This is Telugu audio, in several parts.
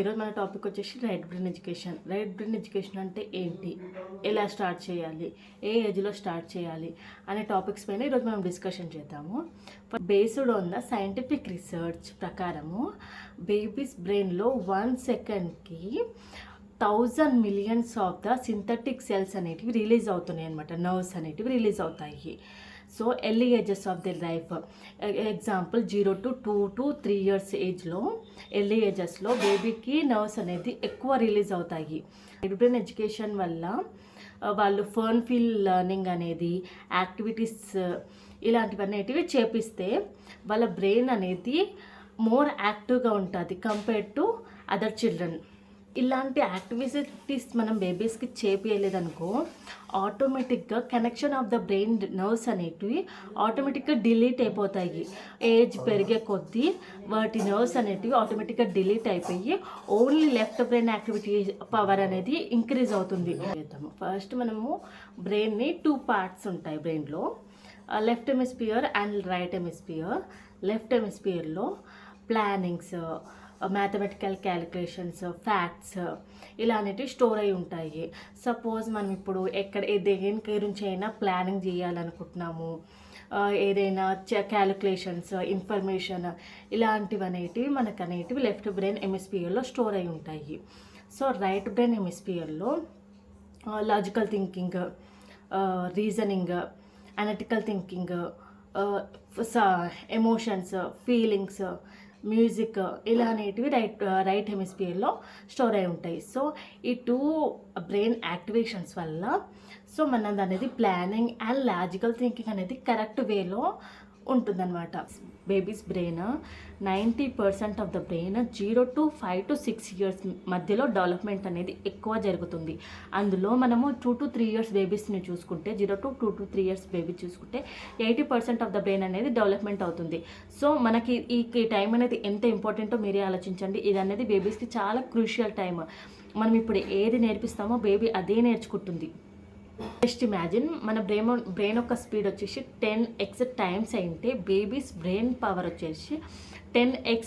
ఈరోజు మన టాపిక్ వచ్చేసి right brain education. Right brain education అంటే ఏంటి, ఎలా స్టార్ట్ చేయాలి, ఏ ఏజ్లో స్టార్ట్ చేయాలి అనే టాపిక్స్ పైన ఈరోజు మనం డిస్కషన్ చేద్దాము. Based on the scientific research ప్రకారము బేబీస్ బ్రెయిన్లో 1 సెకండ్కి 1000 millions of the synthetic cells అనేటివి రిలీజ్ అవుతున్నాయి అనమాట. నర్వ్స్ అనేటివి రిలీజ్ అవుతాయి. So early ages of the life, example 0 to 2 to 3 years ఏజ్లో, ఎర్లీ ఏజెస్లో బేబీకి నర్వ్స్ అనేది ఎక్కువ రిలీజ్ అవుతాయి. రైట్ బ్రెయిన్ ఎడ్యుకేషన్ వల్ల వాళ్ళు ఫర్న్ ఫీల్ లెర్నింగ్ అనేది, యాక్టివిటీస్ ఇలాంటివన్నిటివి చేపిస్తే వాళ్ళ బ్రెయిన్ అనేది మోర్ యాక్టివ్గా ఉంటుంది కంపేర్డ్ టు అదర్ చిల్డ్రన్. ఇలాంటి యాక్టివిటీస్ మనం బేబీస్కి చేపియలేదనుకో ఆటోమేటిక్గా connection of the brain nerves అనేటివి ఆటోమేటిక్గా డిలీట్ అయిపోతాయి. ఏజ్ పెరిగే కొద్దీ వాటి నర్వ్స్ అనేటివి ఆటోమేటిక్గా డిలీట్ అయిపోయి only left brain activity power అనేది ఇంక్రీజ్ అవుతుంది. ఫస్ట్ మనము బ్రెయిన్ని 2 parts ఉంటాయి బ్రెయిన్లో, left hemisphere and right hemisphere. Left హెమిస్ఫియర్లో ప్లానింగ్స్, మ్యాథమెటికల్ క్యాలిక్యులేషన్స్, ఫ్యాక్ట్స్ ఇలా అనేటివి స్టోర్ అయి ఉంటాయి. సపోజ్ మనం ఇప్పుడు దేని గురించి అయినా ప్లానింగ్ చేయాలనుకుంటున్నాము, ఏదైనా క్యాలిక్యులేషన్స్, ఇన్ఫర్మేషన్ ఇలాంటివి అనేటివి మనకు అనేటివి లెఫ్ట్ బ్రెయిన్ హెమిస్ఫియర్లో స్టోర్ అయి ఉంటాయి. సో రైట్ బ్రెయిన్ హెమిస్ఫియర్లో logical thinking, reasoning, analytical thinking, emotions, feelings, music ఇలా అనేటివి రైట్ హెమిస్ఫియర్లో స్టోర్ అయి ఉంటాయి. సో ఈ 2 బ్రెయిన్ యాక్టివేషన్స్ వల్ల సో మనది అనేది ప్లానింగ్ అండ్ లాజికల్ థింకింగ్ అనేది కరెక్ట్ వేలో ఉంటుందన్నమాట. Babies brain 90% of the brain 0 to 5 to 6 years మధ్యలో డెవలప్మెంట్ అనేది ఎక్కువ జరుగుతుంది. అందులో మనము 2 to 3 years బేబీస్ని చూసుకుంటే, 0 to 2 to 3 years బేబీ చూసుకుంటే 80% ఆఫ్ ద బ్రెయిన్ అనేది డెవలప్మెంట్ అవుతుంది. సో మనకి ఈ టైం అనేది ఎంత ఇంపార్టెంటో మీరే ఆలోచించండి. ఇది అనేది బేబీస్కి చాలా క్రూషియల్ టైం. మనం ఇప్పుడు ఏది నేర్పిస్తామో బేబీ అదే నేర్చుకుంటుంది. జస్ట్ ఇమాజిన్ మన బ్రెయిన్ యొక్క స్పీడ్ వచ్చేసి 10x టైమ్స్ అయితే బేబీస్ బ్రెయిన్ పవర్ వచ్చేసి 10x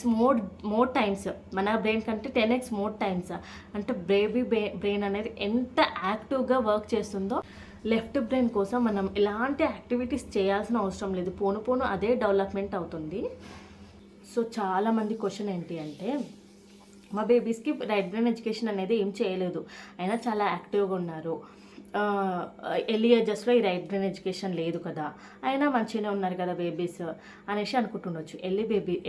మోర్ టైమ్స్, మన బ్రెయిన్ కంటే 10x మోర్ టైమ్స్. అంటే బేబీ బ్రెయిన్ అనేది ఎంత యాక్టివ్గా వర్క్ చేస్తుందో. లెఫ్ట్ బ్రెయిన్ కోసం మనం ఎలాంటి యాక్టివిటీస్ చేయాల్సిన అవసరం లేదు, పోను అదే డెవలప్మెంట్ అవుతుంది. సో చాలామంది క్వశ్చన్ ఏంటి అంటే, మా బేబీస్కి రైట్ బ్రెయిన్ ఎడ్యుకేషన్ అనేది ఏం చేయలేదు, అయినా చాలా యాక్టివ్గా ఉన్నారు, ఎర్లీ ఏజెస్లో ఈ రైట్ బ్రెయిన్ ఎడ్యుకేషన్ లేదు కదా, అయినా మంచిగానే ఉన్నారు కదా బేబీస్ అనేసి అనుకుంటుండొచ్చు.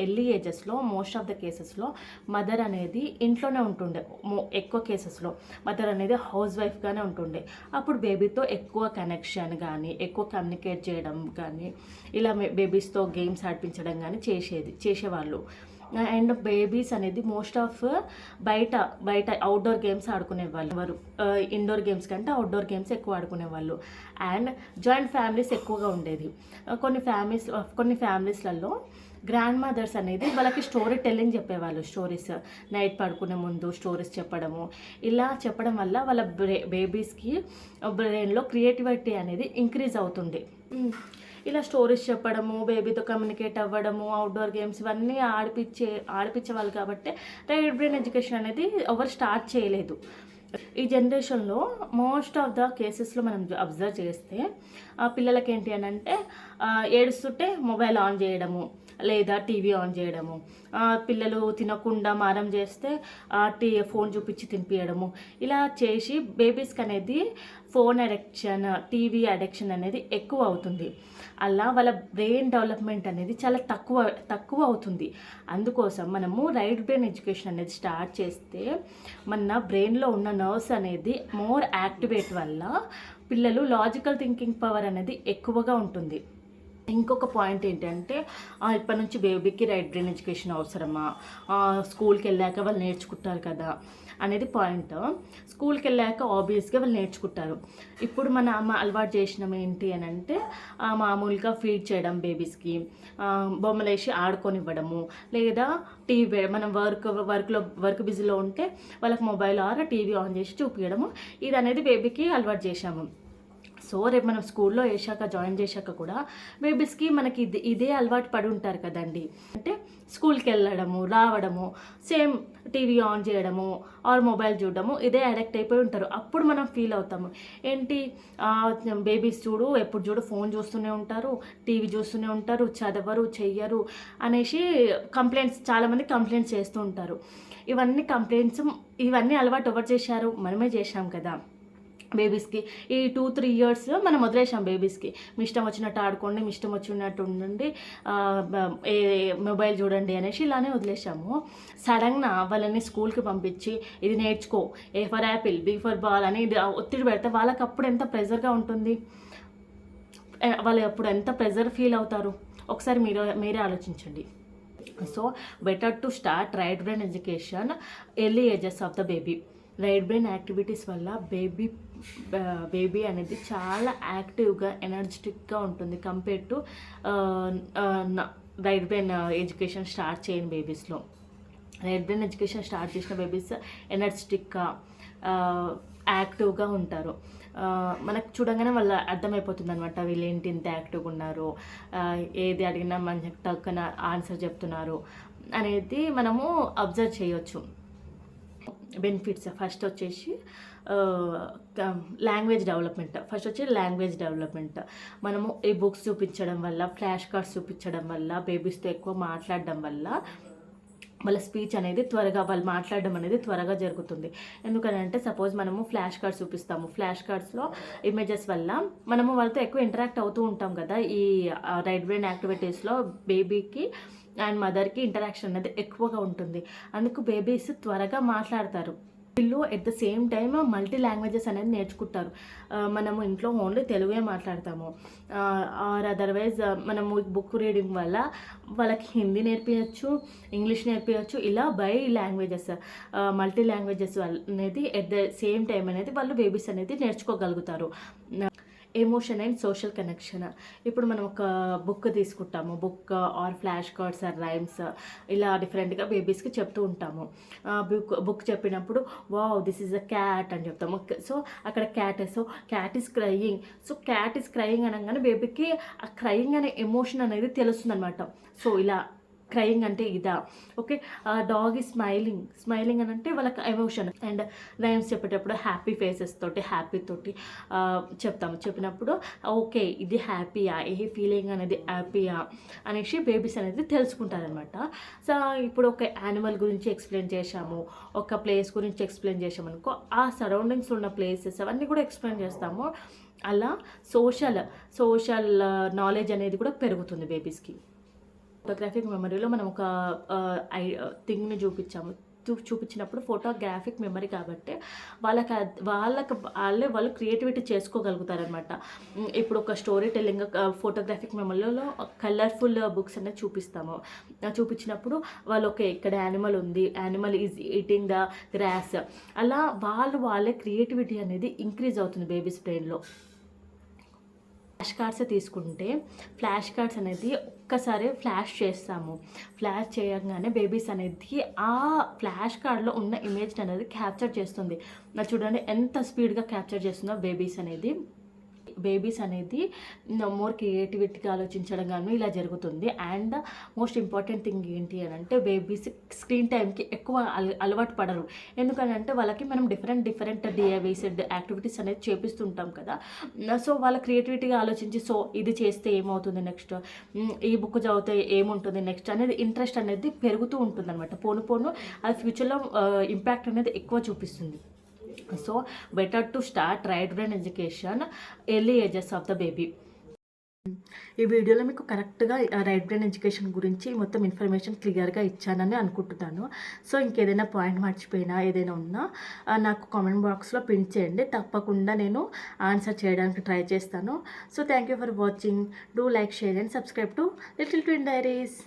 ఎర్లీ ఏజెస్లో మోస్ట్ ఆఫ్ ద కేసెస్లో మదర్ అనేది ఇంట్లోనే ఉంటుండే. ఎక్కువ కేసెస్లో మదర్ అనేది హౌస్ వైఫ్గానే ఉంటుండే. అప్పుడు బేబీతో ఎక్కువ కనెక్షన్ కానీ, ఎక్కువ కమ్యూనికేట్ చేయడం కానీ, ఇలా బేబీస్తో గేమ్స్ ఆడిపించడం కానీ చేసేవాళ్ళు. అండ్ బేబీస్ అనేది మోస్ట్ ఆఫ్ బయట అవుట్డోర్ గేమ్స్ ఆడుకునేవాళ్ళు. ఇండోర్ గేమ్స్ కంటే అవుట్డోర్ గేమ్స్ ఎక్కువ ఆడుకునేవాళ్ళు. అండ్ జాయింట్ ఫ్యామిలీస్ ఎక్కువగా ఉండేది. కొన్ని ఫ్యామిలీస్లలో గ్రాండ్ మదర్స్ అనేది వాళ్ళకి స్టోరీ టెల్లింగ్ చెప్పేవాళ్ళు. స్టోరీస్ నైట్ పడుకునే ముందు స్టోరీస్ చెప్పడము, ఇలా చెప్పడం వల్ల వాళ్ళ బేబీస్కి బ్రెయిన్లో క్రియేటివిటీ అనేది ఇంక్రీజ్ అవుతుంది. ఇలా స్టోరీస్ చెప్పడము, బేబీతో కమ్యూనికేట్ అవ్వడము, అవుట్డోర్ గేమ్స్ ఇవన్నీ ఆడిపించేవాళ్ళు. కాబట్టి రైట్ బ్రెయిన్ ఎడ్యుకేషన్ అనేది ఎవరు స్టార్ట్ చేయలేదు. ఈ జనరేషన్లో మోస్ట్ ఆఫ్ ద కేసెస్లో మనం అబ్జర్వ్ చేస్తే పిల్లలకి ఏంటి అని అంటే, ఏడుస్తుంటే మొబైల్ ఆన్ చేయడము లేదా టీవీ ఆన్ చేయడము, పిల్లలు తినకుండా మారం చేస్తే ఫోన్ చూపించి తినిపించడము, ఇలా చేసి బేబీస్కి అనేది ఫోన్ అడిక్షన్, టీవీ అడిక్షన్ అనేది ఎక్కువ అవుతుంది. అలా వాళ్ళ బ్రెయిన్ డెవలప్మెంట్ అనేది చాలా తక్కువ అవుతుంది. అందుకోసం మనము రైట్ బ్రెయిన్ ఎడ్యుకేషన్ అనేది స్టార్ట్ చేస్తే మన బ్రెయిన్లో ఉన్న నర్వ్స్ అనేది మోర్ యాక్టివేట్ వల్ల పిల్లలు లాజికల్ థింకింగ్ పవర్ అనేది ఎక్కువగా ఉంటుంది. ఇంకొక పాయింట్ ఏంటంటే, ఇప్పటి నుంచి బేబీకి రైట్ బ్రెయిన్ ఎడ్యుకేషన్ అవసరమా, స్కూల్కి వెళ్ళాక వాళ్ళు నేర్చుకుంటారు కదా అనేది పాయింట్. స్కూల్కి వెళ్ళాక ఆబ్వియస్గా వాళ్ళు నేర్చుకుంటారు. ఇప్పుడు మన అమ్మ అలవాటు చేసినాం ఏంటి అని అంటే, మామూలుగా ఫీడ్ చేయడం, బేబీస్కి బొమ్మలు వేసి ఆడుకొనివ్వడము, లేదా టీవీ మనం వర్క్ బిజీలో ఉంటే వాళ్ళకి మొబైల్ ఆర్ టీవీ ఆన్ చేసి చూపించడము, ఇది అనేది బేబీకి అలవాటు చేశాము. సో రేపు మనం స్కూల్లో జాయిన్ చేశాక కూడా బేబీస్కి మనకి ఇదే అలవాటు పడి ఉంటారు కదండి. అంటే స్కూల్కి వెళ్ళడము రావడము సేమ్ టీవీ ఆన్ చేయడము ఆర్ మొబైల్ చూడడము ఇదే అడిక్ట్ అయిపోయి ఉంటారు. అప్పుడు మనం ఫీల్ అవుతాము ఏంటి బేబీస్ చూడు ఎప్పుడు చూడు ఫోన్ చూస్తూనే ఉంటారు, టీవీ చూస్తూనే ఉంటారు, చదవరు చెయ్యరు అనేసి కంప్లైంట్స్ చాలామంది కంప్లైంట్స్ చేస్తూ ఉంటారు. ఇవన్నీ అలవాటు ఎవరు చేశారు? మనమే చేశాం కదా బేబీస్కి. ఈ 2-3 ఇయర్స్ మనం వదిలేసాం బేబీస్కి. మీ ఇష్టం వచ్చినట్టు ఆడుకోండి, మీ ఇష్టం వచ్చినట్టు ఉండండి, ఏ మొబైల్ చూడండి అనేసి ఇలానే వదిలేసాము. సడన్గా వాళ్ళని స్కూల్కి పంపించి ఇది నేర్చుకో, A for apple, B for ball అని ఒత్తిడి పెడితే వాళ్ళకి అప్పుడు ఎంత ప్రెజర్గా ఉంటుంది, వాళ్ళు అప్పుడు ఎంత ప్రెజర్ ఫీల్ అవుతారు ఒకసారి మీరే ఆలోచించండి. So better to start right brain education early ages of the baby. Right brain activities వల్ల బేబీ అనేది చాలా యాక్టివ్గా ఎనర్జెటిక్గా ఉంటుంది compare to right brain education start చేయని బేబీస్లో. రైట్ బ్రెయిన్ ఎడ్యుకేషన్ స్టార్ట్ చేసిన బేబీస్ ఎనర్జెటిక్గా యాక్టివ్గా ఉంటారు. మనకు చూడగానే వాళ్ళ అర్థమైపోతుంది అనమాట, వీళ్ళు ఏంటి ఇంత యాక్టివ్గా ఉన్నారు, ఏది అడిగినా మంచి టక్కున ఆన్సర్ చెప్తున్నారు అనేది మనము అబ్జర్వ్ చేయొచ్చు. బెనిఫిట్స్ ఫస్ట్ వచ్చేసి లాంగ్వేజ్ డెవలప్మెంట్. మనము ఈ బుక్స్ చూపించడం వల్ల, ఫ్లాష్ కార్డ్స్ చూపించడం వల్ల, బేబీస్తో ఎక్కువ మాట్లాడడం వల్ల వాళ్ళ స్పీచ్ అనేది వాళ్ళు మాట్లాడడం అనేది త్వరగా జరుగుతుంది. ఎందుకంటే సపోజ్ మనము ఫ్లాష్ కార్డ్స్ చూపిస్తాము, ఫ్లాష్ కార్డ్స్లో ఇమేజెస్ వల్ల మనము వాళ్ళతో ఎక్కువ ఇంటరాక్ట్ అవుతూ ఉంటాం కదా. ఈ రైట్ బ్రెయిన్ యాక్టివిటీస్లో బేబీకి అండ్ మదర్కి ఇంటరాక్షన్ అనేది ఎక్కువగా ఉంటుంది. అందుకు బేబీస్ త్వరగా మాట్లాడతారు. వీళ్ళు at the same time multi languages అనేది నేర్చుకుంటారు. మనము ఇంట్లో ఓన్లీ తెలుగే మాట్లాడతాము, ఆర్ అదర్వైజ్ మనము బుక్ రీడింగ్ వల్ల వాళ్ళకి హిందీ నేర్పించచ్చు, ఇంగ్లీష్ నేర్పించచ్చు. ఇలా లాంగ్వేజెస్ మల్టీ లాంగ్వేజెస్ అనేది ఎట్ ద సేమ్ టైం అనేది వాళ్ళు బేబీస్ అనేది నేర్చుకోగలుగుతారు. Emotion and social connection. ఇప్పుడు మనం ఒక బుక్ తీసుకుంటాము, book or flash cards or rhymes ఇలా డిఫరెంట్గా బేబీస్కి చెప్తూ ఉంటాము. బుక్ చెప్పినప్పుడు wow this is a cat అని చెప్తాము. సో అక్కడ cat is crying. So cat is crying అనగానే బేబీకి ఆ క్రయింగ్ అనే ఎమోషన్ అనేది తెలుస్తుంది అనమాట. సో ఇలా క్రయింగ్ అంటే ఇదా, ఓకే. డాగ్ ఈజ్ స్మైలింగ్ అని అంటే వాళ్ళకి ఎమోషన్. అండ్ రైమ్స్ చెప్పేటప్పుడు హ్యాపీ ఫేసెస్ తోటి చెప్పినప్పుడు ఓకే ఇది హ్యాపీయా, ఏ ఫీలింగ్ అనేది హ్యాపీయా అనేసి బేబీస్ అనేది తెలుసుకుంటారనమాట. సో ఇప్పుడు ఒక యానిమల్ గురించి ఎక్స్ప్లెయిన్ చేశాము, ఒక ప్లేస్ గురించి ఎక్స్ప్లెయిన్ చేసాము అనుకో, ఆ సరౌండింగ్స్ ఉన్న ప్లేసెస్ అవన్నీ కూడా ఎక్స్ప్లెయిన్ చేస్తాము. అలా సోషల్ నాలెడ్జ్ అనేది కూడా పెరుగుతుంది బేబీస్కి. ఫోటోగ్రాఫిక్ మెమరీలో మనం ఒక థింగ్ని చూపించినప్పుడు ఫోటోగ్రాఫిక్ మెమరీ కాబట్టి వాళ్ళు క్రియేటివిటీ చేసుకోగలుగుతారనమాట. ఇప్పుడు ఒక స్టోరీ టెల్లింగ్ ఫోటోగ్రాఫిక్ మెమరీలో కలర్ఫుల్ బుక్స్ అనేది చూపించినప్పుడు వాళ్ళు ఓకే ఇక్కడ యానిమల్ ఉంది, animal is eating the grass, అలా వాళ్ళే క్రియేటివిటీ అనేది ఇంక్రీజ్ అవుతుంది బేబీస్ బ్రెయిన్లో. ఫ్లాష్ కార్డ్స్ తీసుకుంటే ఫ్లాష్ కార్డ్స్ అనేది ఒక్కసారి ఫ్లాష్ చేస్తాము. ఫ్లాష్ చేయగానే బేబీస్ అనేది ఆ ఫ్లాష్ కార్డ్లో ఉన్న ఇమేజ్ అనేది క్యాప్చర్ చేస్తుంది. చూడండి ఎంత స్పీడ్గా క్యాప్చర్ చేస్తుందో బేబీస్ అనేది మోర్ క్రియేటివిటీగా ఆలోచించడం కానీ ఇలా జరుగుతుంది. అండ్ మోస్ట్ ఇంపార్టెంట్ థింగ్ ఏంటి అని అంటే బేబీస్ స్క్రీన్ టైంకి ఎక్కువ అలవాటు పడరు. ఎందుకంటే వాళ్ళకి మనం డిఫరెంట్ డిఐవైస్డ్ యాక్టివిటీస్ అనేది చేపిస్తుంటాం కదా. సో వాళ్ళ క్రియేటివిటీగా ఆలోచించి సో ఇది చేస్తే ఏమవుతుంది నెక్స్ట్, ఈ బుక్ చదివితే ఏముంటుంది నెక్స్ట్ అనేది ఇంట్రెస్ట్ అనేది పెరుగుతూ ఉంటుంది అనమాట. పోను అది ఫ్యూచర్లో ఇంపాక్ట్ అనేది ఎక్కువ చూపిస్తుంది. So better to start right brain education early ages of the baby. ఈ వీడియోలో మీకు కరెక్ట్గా రైట్ బ్రెయిన్ ఎడ్యుకేషన్ గురించి మొత్తం ఇన్ఫర్మేషన్ క్లియర్గా ఇచ్చానని అనుకుంటున్నాను. సో ఇంకేదైనా పాయింట్ మర్చిపోయినా ఏదైనా ఉన్నా నాకు కామెంట్ బాక్స్లో పిన్ చేయండి, తప్పకుండా నేను ఆన్సర్ చేయడానికి ట్రై చేస్తాను. So thank you for watching. Do like, share and subscribe to little twin diaries.